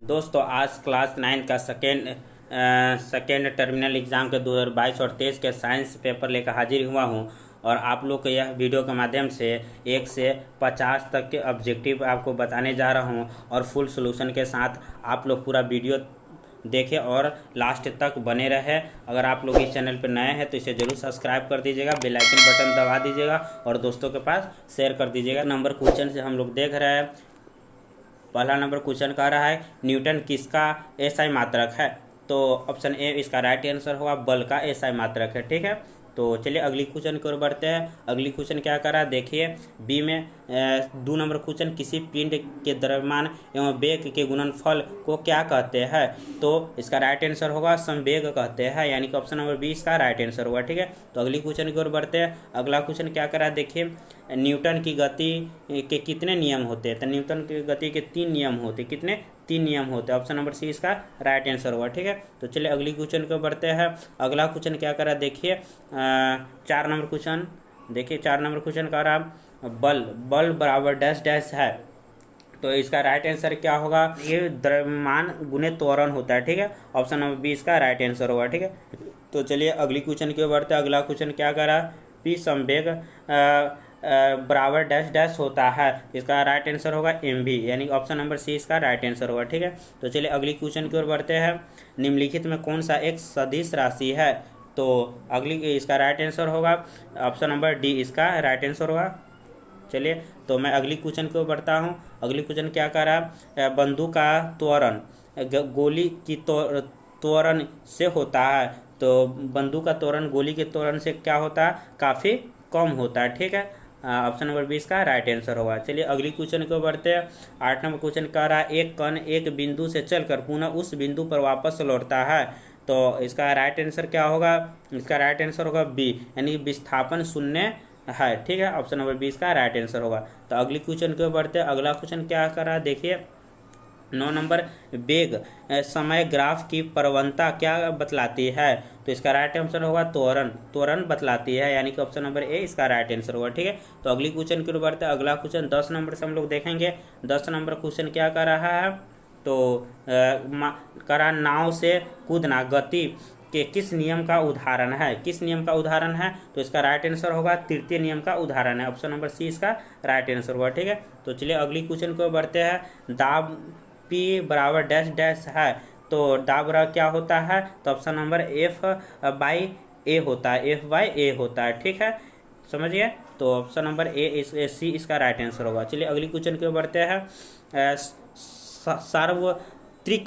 दोस्तों आज क्लास 9 का सेकेंड टर्मिनल एग्ज़ाम के 2022 और 23 के साइंस पेपर लेकर हाजिर हुआ हूं और आप लोग को यह वीडियो के माध्यम से 1 से 50 तक के ऑब्जेक्टिव आपको बताने जा रहा हूं और फुल सॉल्यूशन के साथ आप लोग पूरा वीडियो देखें और लास्ट तक बने रहे। अगर आप लोग इस चैनल पर नए हैं तो इसे ज़रूर सब्सक्राइब कर दीजिएगा, बेल आइकन बटन दबा दीजिएगा और दोस्तों के पास शेयर कर दीजिएगा। नंबर क्वेश्चन से हम लोग देख रहे हैं। पहला नंबर क्वेश्चन कह रहा है न्यूटन किसका एसआई मात्रक है। तो ऑप्शन ए इसका राइट आंसर होगा, बल का एसआई मात्रक है। ठीक है, तो चलिए अगली क्वेश्चन की ओर बढ़ते हैं। अगली क्वेश्चन क्या कर रहा है देखिए। बी में 2 नंबर क्वेश्चन किसी पिंड के द्रव्यमान एवं वेग के गुणनफल को क्या कहते हैं। तो इसका राइट आंसर होगा संवेग कहते हैं, यानी कि ऑप्शन नंबर बी इसका राइट आंसर होगा। ठीक है, तो अगली क्वेश्चन की ओर बढ़ते हैं। अगला क्वेश्चन क्या कर रहा है देखिए। न्यूटन की गति के कितने नियम होते हैं। तो न्यूटन की गति के 3 नियम होते हैं। कितने? 3 नियम होते हैं। ऑप्शन नंबर सी इसका राइट आंसर होगा। ठीक है, तो चलिए अगली क्वेश्चन को बढ़ते हैं। अगला क्वेश्चन क्या कर रहा है देखिए। 4 नंबर क्वेश्चन देखिए। 4 नंबर क्वेश्चन कह रहा बल बराबर डैश डैश है। तो इसका राइट आंसर क्या होगा। ये द्रव्यमान गुणे त्वरण होता है। ठीक है, ऑप्शन नंबर बी इसका राइट आंसर होगा। ठीक है, तो चलिए अगली क्वेश्चन की ओर बढ़ते हैं। अगला क्वेश्चन क्या कर रहा है। पी संवेग बराबर डैश डैश होता है। इसका राइट आंसर होगा एम भी, यानी ऑप्शन नंबर सी इसका राइट आंसर होगा। ठीक है, तो चलिए अगली क्वेश्चन की ओर बढ़ते हैं। निम्नलिखित में कौन सा एक सदिश राशि है। तो अगली इसका राइट आंसर होगा ऑप्शन नंबर डी इसका राइट आंसर होगा। चलिए तो मैं अगली क्वेश्चन की ओर बढ़ता हूँ। अगली क्वेश्चन क्या कर रहा है। बंदूक का त्वरण गोली की त्वरण से होता है। तो बंदूक का त्वरण गोली के त्वरण से क्या होता है, काफ़ी कम होता है। ठीक है, ऑप्शन नंबर 20 का राइट आंसर होगा। चलिए अगली क्वेश्चन को बढ़ते हैं। 8 नंबर क्वेश्चन कह रहा है एक कण एक बिंदु से चलकर पुनः उस बिंदु पर वापस लौटता है। तो इसका राइट आंसर क्या होगा। इसका राइट आंसर होगा बी, यानी विस्थापन शून्य है। ठीक है, ऑप्शन नंबर 20 का राइट आंसर होगा। तो अगली क्वेश्चन को बढ़ते हैं। अगला क्वेश्चन क्या कर रहा है देखिए। 9 नंबर वेग समय ग्राफ की प्रवणता क्या बतलाती है। तो इसका राइट आंसर होगा त्वरण बतलाती है, यानी कि ऑप्शन नंबर ए इसका राइट आंसर होगा। ठीक है, तो अगली क्वेश्चन की ओर बढ़ते हैं। अगला क्वेश्चन 10 नंबर से हम लोग देखेंगे। 10 नंबर क्वेश्चन क्या कर रहा है। तो करा नाव से कूदना गति के किस नियम का उदाहरण है। किस नियम का उदाहरण है। तो इसका राइट आंसर होगा तृतीय नियम का उदाहरण है। ऑप्शन नंबर सी इसका राइट आंसर होगा। ठीक है, तो चलिए अगली क्वेश्चन को बढ़ते हैं। दाब P बराबर डैश डैश है। तो दाब बराबर क्या होता है। तो ऑप्शन नंबर F/A होता है। F/A होता है। ठीक है, समझिए। तो ऑप्शन नंबर ए सी इसका राइट आंसर होगा। चलिए अगली क्वेश्चन की ओर बढ़ते हैं। सार्वत्रिक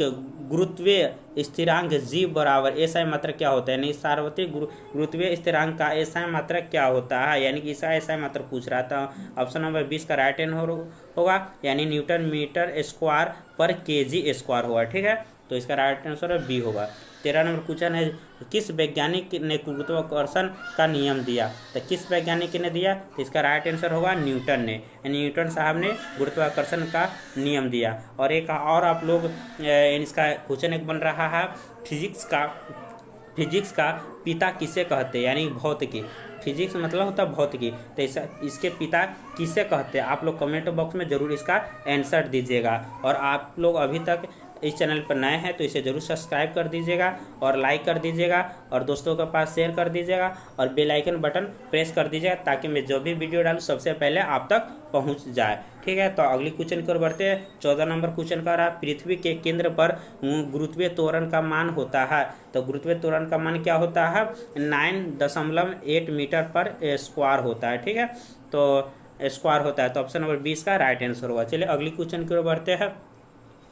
गुरुत्वीय स्थिरांक जी बराबर एसआई मात्रक क्या होता है। यानी सार्वत्रिक गुरुत्वीय स्थिरांक का एसआई मात्रक क्या होता है, यानी कि इसका एसआई मात्रक पूछ रहा था। ऑप्शन नंबर 20 का राइट आंसर होगा, यानी न्यूटन मीटर स्क्वायर पर केजी स्क्वायर होगा। ठीक है, तो इसका राइट आंसर बी होगा। 13 नंबर क्वेश्चन है किस वैज्ञानिक ने गुरुत्वाकर्षण का नियम दिया। तो किस वैज्ञानिक ने दिया। तो इसका राइट आंसर होगा न्यूटन ने, न्यूटन साहब ने गुरुत्वाकर्षण का नियम दिया। और एक और आप लोग इसका क्वेश्चन एक बन रहा है फिजिक्स का पिता किसे कहते हैं, यानी भौतिकी। फिजिक्स मतलब होता है भौतिकी। तो इसके पिता किसे कहते हैं। आप लोग कमेंट बॉक्स में ज़रूर इसका आंसर दीजिएगा। और आप लोग अभी तक इस चैनल पर नए हैं तो इसे ज़रूर सब्सक्राइब कर दीजिएगा और लाइक कर दीजिएगा और दोस्तों के पास शेयर कर दीजिएगा और बेल आइकन बटन प्रेस कर दीजिएगा, ताकि मैं जो भी वीडियो डालूँ सबसे पहले आप तक पहुंच जाए। ठीक है, तो अगली क्वेश्चन की ओर बढ़ते हैं। 14 नंबर क्वेश्चन का रहा पृथ्वी के केंद्र पर गुरुत्वीय त्वरण का मान होता है। तो गुरुत्वीय त्वरण का मान क्या होता है। 9.8 मीटर पर स्क्वायर होता है। ठीक है, तो स्क्वायर होता है। तो ऑप्शन नंबर 20 का राइट आंसर होगा। चलिए अगली क्वेश्चन की ओर बढ़ते हैं।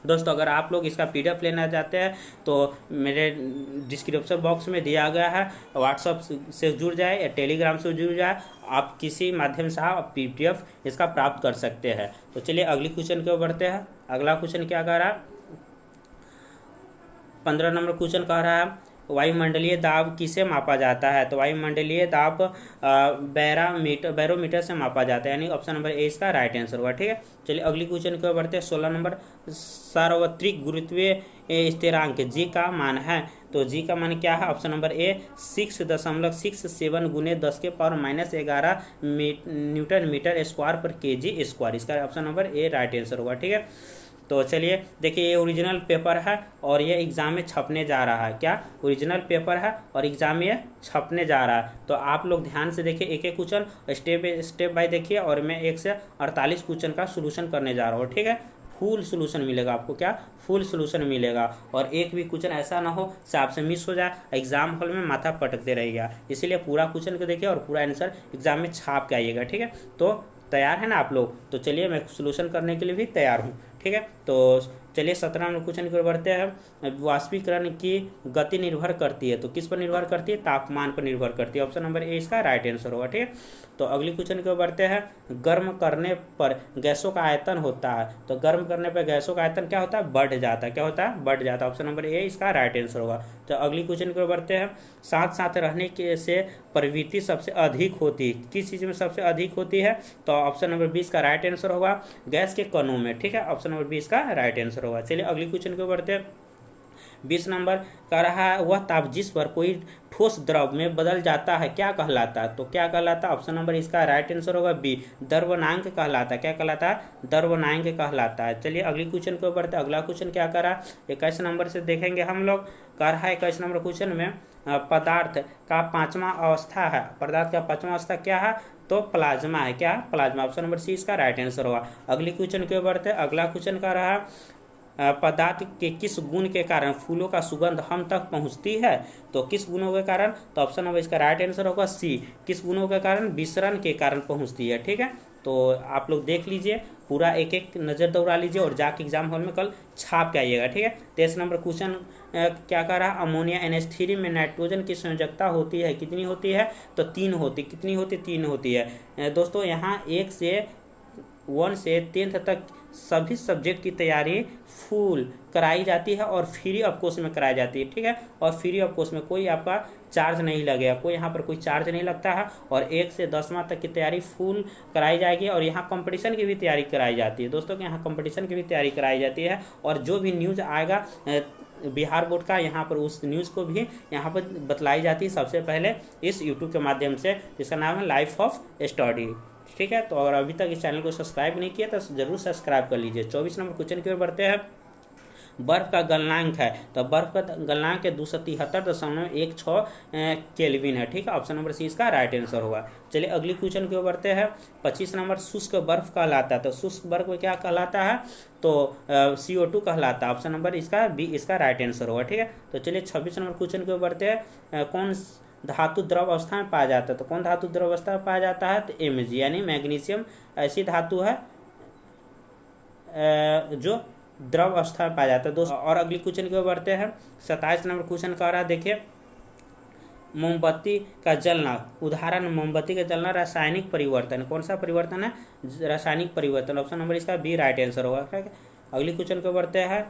दोस्तों अगर आप लोग इसका PDF लेना चाहते हैं तो मेरे डिस्क्रिप्शन बॉक्स में दिया गया है। व्हाट्सअप से जुड़ जाए या टेलीग्राम से जुड़ जाए, आप किसी माध्यम से आप PDF इसका प्राप्त कर सकते हैं। तो चलिए अगली क्वेश्चन की ओर बढ़ते हैं। अगला क्वेश्चन क्या कह रहा है। 15 नंबर क्वेश्चन कह रहा है वायुमंडलीय दाब किसे मापा जाता है। तो वायुमंडलीय दाब बैरोमीटर से मापा जाता है, यानी ऑप्शन नंबर ए इसका राइट आंसर होगा। ठीक है, चलिए अगली क्वेश्चन की ओर बढ़ते हैं। 16 नंबर सार्वत्रिक गुरुत्वीय स्थिरांक जी का मान है। तो जी का मान क्या है। ऑप्शन नंबर ए 6.67 गुने 10⁻⁻11 न्यूटन मीटर स्क्वायर पर केजी स्क्वायर। इसका option number A right answer होगा। ठीक है, तो चलिए देखिए, ये ओरिजिनल पेपर है और ये एग्ज़ाम में छपने जा रहा है। क्या ओरिजिनल पेपर है और एग्ज़ाम में ये छपने जा रहा है। तो आप लोग ध्यान से देखिए, एक एक क्वेश्चन स्टेप बाय देखिए, और मैं 1 से 48 क्वेश्चन का सोल्यूशन करने जा रहा हूँ। ठीक है, फुल सोल्यूशन मिलेगा आपको। क्या फुल सोल्यूशन मिलेगा, और एक भी क्वेश्चन ऐसा ना हो से आपसे मिस हो जाए, एग्जाम हॉल में माथा पटकते रहिएगा। इसीलिए पूरा क्वेश्चन को देखिए और पूरा आंसर एग्जाम में छाप के आइएगा। ठीक है, तो तैयार है ना आप लोग? तो चलिए, मैं सोल्यूशन करने के लिए भी तैयार हूँ। ठीक है, तो चलिए 17 नंबर क्वेश्चन की ओर बढ़ते हैं। वाष्पीकरण की गति निर्भर करती है, तो किस पर निर्भर करती है? तापमान पर निर्भर करती है। ऑप्शन नंबर ए इसका राइट आंसर होगा। ठीक है, तो अगली क्वेश्चन की ओर बढ़ते हैं। गर्म करने पर गैसों का आयतन होता है, तो गर्म करने पर गैसों का आयतन क्या होता है? बढ़ जाता है। क्या होता है? बढ़ जाता है। ऑप्शन नंबर ए इसका राइट आंसर होगा। तो अगली क्वेश्चन की ओर बढ़ते हैं। साथ साथ रहने के से प्रवृत्ति सबसे अधिक होती है, किस चीज़ में सबसे अधिक होती है? तो ऑप्शन नंबर 20 का राइट आंसर होगा गैस के कणों में। ठीक है, ऑप्शन नंबर 20 का राइट आंसर होगा। चलिए अगली क्वेश्चन को बढ़ते हैं। 20 नंबर का रहा है, वह ताप जिस पर कोई ठोस द्रव में बदल जाता है क्या कहलाता है? तो क्या कहलाता है? ऑप्शन नंबर इसका राइट आंसर होगा बी, द्रव्यनांक कहलाता है। क्या कहलाता है? द्रव्यनांक कहलाता है। चलिए अगली क्वेश्चन को बढ़ते हैं। अगला क्वेश्चन क्या करा? 21 नंबर से देखेंगे हम लोग। कर रहा है 21 नंबर क्वेश्चन में पदार्थ का 5वां अवस्था है। पदार्थ का 5वां अवस्था क्या है? तो प्लाज्मा है। क्या? प्लाज्मा। ऑप्शन नंबर सी इसका राइट आंसर होगा। अगली क्वेश्चन के बढ़ते हैं। अगला क्वेश्चन का रहा, पदार्थ के किस गुण के कारण फूलों का सुगंध हम तक पहुंचती है? तो किस गुणों के कारण? तो ऑप्शन नंबर इसका राइट आंसर होगा सी, किस गुणों के कारण? विसरण के कारण पहुंचती है। ठीक है, तो आप लोग देख लीजिए, पूरा एक एक नज़र दौड़ा लीजिए और जाके एग्जाम हॉल में कल छाप के आइएगा। ठीक है, 23 नंबर क्वेश्चन क्या कह रहा है? अमोनिया NH3 में नाइट्रोजन की संयोजकता होती है, कितनी होती है? तो 3 होती। कितनी होती? 3 होती है। दोस्तों यहाँ 1 से 10 तक सभी सब्जेक्ट की तैयारी फुल कराई जाती है और फ्री ऑफ कॉस्ट में कराई जाती है। ठीक है, और फ्री ऑफ कॉस्ट में कोई आपका चार्ज नहीं लगेगा, कोई यहाँ पर कोई चार्ज नहीं लगता है। और 1 से 10वां तक की तैयारी फुल कराई जाएगी, और यहाँ कंपटीशन की भी तैयारी कराई जाती है। दोस्तों यहाँ कंपटीशन की भी तैयारी कराई जाती है, और जो भी न्यूज़ आएगा बिहार बोर्ड का, यहाँ पर उस न्यूज़ को भी यहाँ पर बतलाई जाती है सबसे पहले इस यूट्यूब के माध्यम से, जिसका नाम है लाइफ ऑफ स्टडी। ठीक है, तो अगर अभी तक इस चैनल को सब्सक्राइब नहीं किया तो जरूर सब्सक्राइब कर लीजिए। 24 नंबर क्वेश्चन की ओर बढ़ते हैं। बर्फ का गलनांक है, तो बर्फ का गलनांक 273.16 केल्विन है। ठीक है, ऑप्शन नंबर सी इसका राइट आंसर होगा। चलिए अगली क्वेश्चन की ओर बढ़ते हैं। 25 नंबर शुष्क बर्फ कहलाता है, तो शुष्क बर्फ क्या कहलाता है? तो CO2 कहलाता है। ऑप्शन नंबर इसका बी इसका राइट आंसर होगा। ठीक है, तो चलिए 26 नंबर क्वेश्चन की ओर बढ़ते हैं। कौन धातु द्रव अवस्था में पाया जाता है? तो कौन धातु द्रव अवस्था में पाया जाता है? तो Mg यानी मैग्नीशियम ऐसी धातु है जो द्रव अवस्था में पाया जाता है दोस्तों। और अगली क्वेश्चन की ओर बढ़ते हैं। 27 नंबर क्वेश्चन का रहा, देखिए मोमबत्ती का जलना, उदाहरण मोमबत्ती का जलना रासायनिक परिवर्तन। कौन सा परिवर्तन है? रासायनिक परिवर्तन। ऑप्शन नंबर इसका बी राइट आंसर होगा। ठीक है, अगली क्वेश्चन को बढ़ते हैं।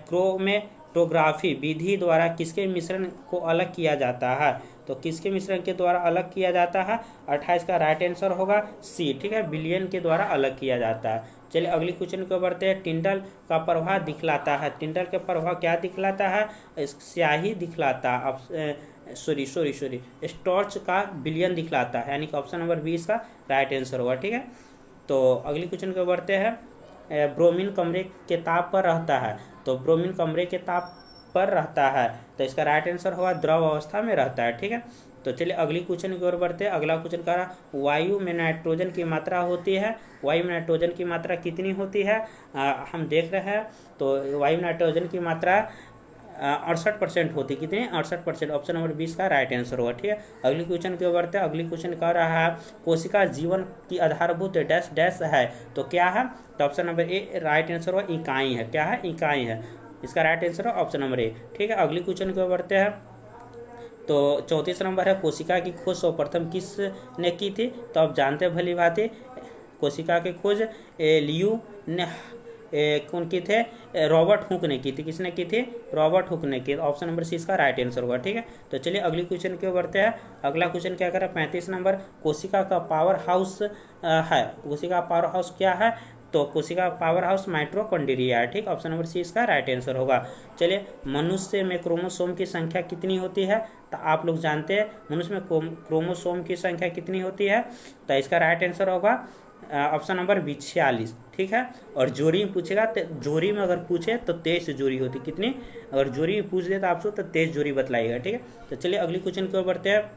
क्रोमेटोग्राफी विधि द्वारा किसके मिश्रण को अलग किया जाता है? तो किसके मिश्रण के द्वारा अलग किया जाता है? 28 का राइट आंसर होगा सी। ठीक है, विलियन के द्वारा अलग किया जाता है। चलिए अगली क्वेश्चन को बढ़ते हैं। टिंडल का प्रवाह दिखलाता है, टिंडल का प्रवाह क्या दिखलाता है? स्याही दिखलाता है। सॉरी स्टॉर्च का विलियन दिखलाता है, यानी कि ऑप्शन नंबर 20 का राइट आंसर होगा। ठीक है, तो अगली क्वेश्चन को बढ़ते हैं। ब्रोमीन कमरे के ताप पर रहता है, तो ब्रोमीन कमरे के ताप पर रहता है, तो इसका राइट आंसर होगा द्रव अवस्था में रहता है। ठीक है, तो चलिए अगली क्वेश्चन की ओर बढ़ते हैं। अगला क्वेश्चन का वायु में नाइट्रोजन की मात्रा होती है, वायु में नाइट्रोजन की मात्रा कितनी होती है? हम देख रहे हैं, तो वायु में नाइट्रोजन की मात्रा 68% होती। कितनी? 68%। ऑप्शन नंबर 20 का राइट आंसर होगा। ठीक है, अगली क्वेश्चन की ओर बढ़ते हैं। अगली क्वेश्चन कह रहा है कोशिका जीवन की आधारभूत डैश डैश है, तो क्या है? तो option number A right answer होगा इकाई है। क्या है? इकाई है, इसका राइट आंसर है ऑप्शन नंबर ए। ठीक है, अगली क्वेश्चन की ओर बढ़ते हैं। तो 34 नंबर है, कोशिका की खोज सर्वप्रथम किस ने की थी? तो आप जानते हैं भली भांति, कोशिका की खोज लियू ने कौन की थे? रॉबर्ट हुक ने की थी। किसने की थी? रॉबर्ट हुक ने की। ऑप्शन नंबर सी इसका राइट आंसर होगा। ठीक है, तो चलिए अगली क्वेश्चन की ओर बढ़ते हैं। अगला क्वेश्चन क्या करें? 35 नंबर, कोशिका का पावर हाउस है, कोशिका पावर हाउस क्या है? तो कोशिका पावर हाउस माइटोकॉन्ड्रिया है। ठीक, ऑप्शन नंबर सी इसका राइट आंसर होगा। चलिए मनुष्य में क्रोमोसोम की संख्या कितनी होती है? तो आप लोग जानते हैं मनुष्य में क्रोमोसोम की संख्या कितनी होती है? तो इसका राइट आंसर होगा ऑप्शन नंबर बी 46, ठीक है। और जोड़ी में पूछेगा तो जोड़ी में अगर पूछे तो 23 जोड़ी होती, कितनी, अगर जोड़ी में पूछ दे तो आपको तो 23 जोड़ी बतलाइएगा, ठीक है। तो चलिए अगली क्वेश्चन की ओर बढ़ते हैं।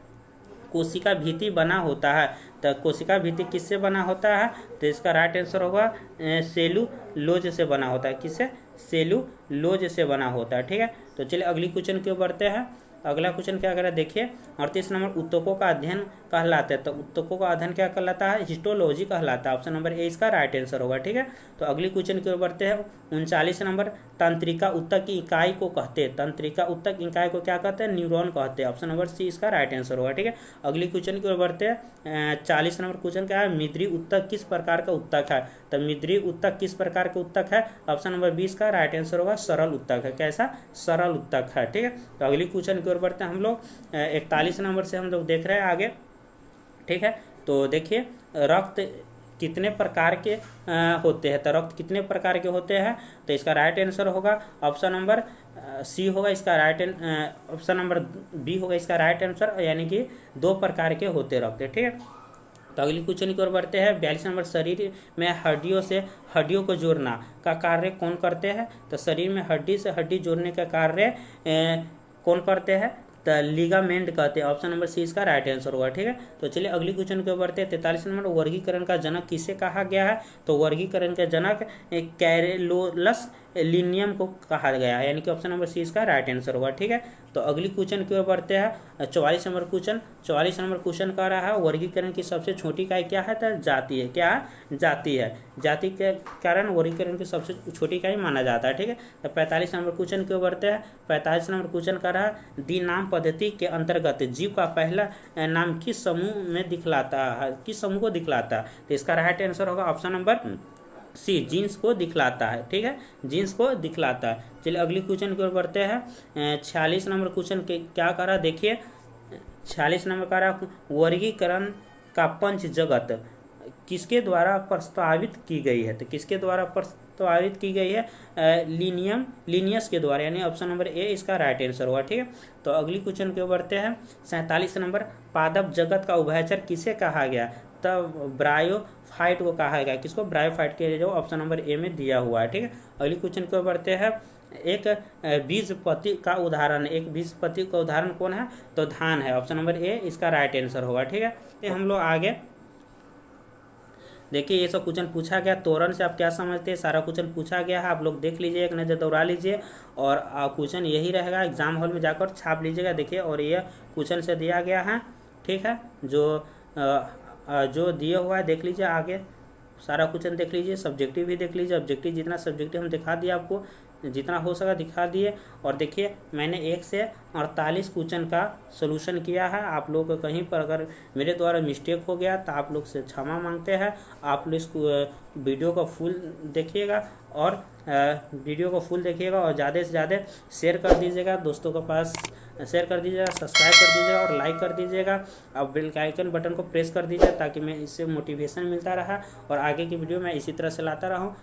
कोशिका भित्ति बना होता है, तो कोशिका भित्ति किससे बना होता है, तो इसका राइट आंसर होगा सेलुलोज से बना होता है, किससे, सेलुलोज से बना होता है, ठीक है। तो चलिए अगली क्वेश्चन की ओर बढ़ते हैं। अगला क्वेश्चन क्या करें देखिए, 38 नंबर, उत्तकों का अध्ययन कहलाता है, तो उत्तकों का अध्ययन क्या कहलाता है, हिस्टोलॉजी कहलाता है, ऑप्शन नंबर ए इसका राइट आंसर होगा, ठीक है। तो अगली क्वेश्चन की ओर बढ़ते हैं। 39 नंबर, तंत्रिका ऊतक की इकाई को कहते हैं, तंत्रिका ऊतक इकाई को क्या कहते हैं, न्यूरॉन कहते हैं, ऑप्शन नंबर सी इसका राइट आंसर होगा, ठीक है। अगली क्वेश्चन की ओर बढ़ते हैं। 40 नंबर क्वेश्चन क्या है, मिद्री ऊतक किस प्रकार का ऊतक है, तो मिद्री ऊतक किस प्रकार का ऊतक है, ऑप्शन नंबर 20 का राइट आंसर होगा सरल ऊतक है, कैसा, सरल ऊतक है, ठीक है। तो अगली क्वेश्चन की ओर बढ़ते हैं हम लोग। 41 नंबर से हम लोग देख रहे हैं आगे, ठीक है। तो देखिए रक्त कितने प्रकार के होते हैं, तो रक्त कितने प्रकार के होते हैं, तो इसका राइट आंसर होगा ऑप्शन नंबर सी होगा इसका राइट, ऑप्शन नंबर बी होगा इसका राइट आंसर, यानी कि 2 प्रकार के होते रक्त, ठीक है। तो अगली क्वेश्चन की ओर बढ़ते हैं। 42 नंबर, शरीर में हड्डियों से हड्डियों को जोड़ना का कार्य कौन करते हैं, तो शरीर में हड्डी से हड्डी जोड़ने का कार्य कौन करते हैं, तो लिगामेंट कहते हैं, ऑप्शन नंबर सी इसका राइट आंसर होगा, ठीक है। तो चलिए अगली क्वेश्चन के बढ़ते हैं। 43 नंबर, वर्गीकरण का जनक किसे कहा गया है, तो वर्गीकरण के जनक कैरोलस लिनियम को कहा गया है, यानी कि ऑप्शन नंबर सी इसका राइट आंसर होगा, ठीक है। तो अगली क्वेश्चन की ओर बढ़ते हैं। 44 नंबर क्वेश्चन, 44 नंबर क्वेश्चन कह रहा है वर्गीकरण की सबसे छोटी इकाई क्या है, तो जाति है, क्या है, जाति है, जाति के कारण वर्गीकरण की सबसे छोटी इकाई माना जाता है, ठीक है। तो 45 नंबर क्वेश्चन की ओर बढ़ते हैं। 45 नंबर क्वेश्चन कह रहा है दी नाम पद्धति के अंतर्गत जीव का पहला नाम किस समूह में दिखलाता है, किस समूह को दिखलाता है, तो इसका राइट आंसर होगा ऑप्शन नंबर सी, जीन्स को दिखलाता है, ठीक है, जीन्स को दिखलाता है। चलिए अगली क्वेश्चन की ओर बढ़ते हैं। 46 नंबर क्वेश्चन के क्या कह रहा है देखिए, 46 नंबर कह रहा है वर्गीकरण का पंच जगत किसके द्वारा प्रस्तावित की गई है, तो किसके द्वारा प्रस्तावित की गई है, लीनियस के द्वारा, यानी ऑप्शन नंबर ए इसका राइट आंसर होगा, ठीक है। तो अगली क्वेश्चन की ओर बढ़ते हैं। 47 नंबर, पादप जगत का उभयचर किसे कहा गया, तब ब्रायोफाइट को कहा गया, किसको, ब्रायोफाइट के जो ऑप्शन नंबर ए में दिया हुआ है, ठीक है। अगली क्वेश्चन को बढ़ते हैं। एक बीजपति का उदाहरण, एक बीजपति का उदाहरण कौन है, तो धान है, ऑप्शन नंबर ए इसका राइट आंसर होगा, ठीक है। तो हम लोग आगे देखिए ये सब क्वेश्चन पूछा गया। तोरण से आप क्या समझते हैं, सारा क्वेश्चन पूछा गया है, आप लोग देख लीजिए, एक नज़र दौड़ा लीजिए, और क्वेश्चन यही रहेगा, एग्जाम हॉल में जाकर छाप लीजिएगा, देखिए, और ये क्वेश्चन से दिया गया है, ठीक है, जो दिया हुआ है देख लीजिए, आगे सारा क्वेश्चन देख लीजिए, सब्जेक्टिव भी देख लीजिए, ऑब्जेक्टिव जितना सब्जेक्टिव हम दिखा दिए आपको, जितना हो सका दिखा दिए। और देखिए मैंने 1 से 48 क्वेश्चन का सोल्यूशन किया है, आप लोग को कहीं पर अगर मेरे द्वारा मिस्टेक हो गया तो आप लोग से क्षमा मांगते हैं। आप लोग इस वीडियो को फुल देखिएगा, और वीडियो को फुल देखिएगा, और ज़्यादा से ज़्यादा शेयर कर दीजिएगा, दोस्तों के पास शेयर कर दीजिएगा, सब्सक्राइब कर दीजिएगा और लाइक कर दीजिएगा। अब बेल आइकन बटन को प्रेस कर दीजिए ताकि मैं इससे मोटिवेशन मिलता रहा और आगे की वीडियो मैं इसी तरह से लाता रहूँ।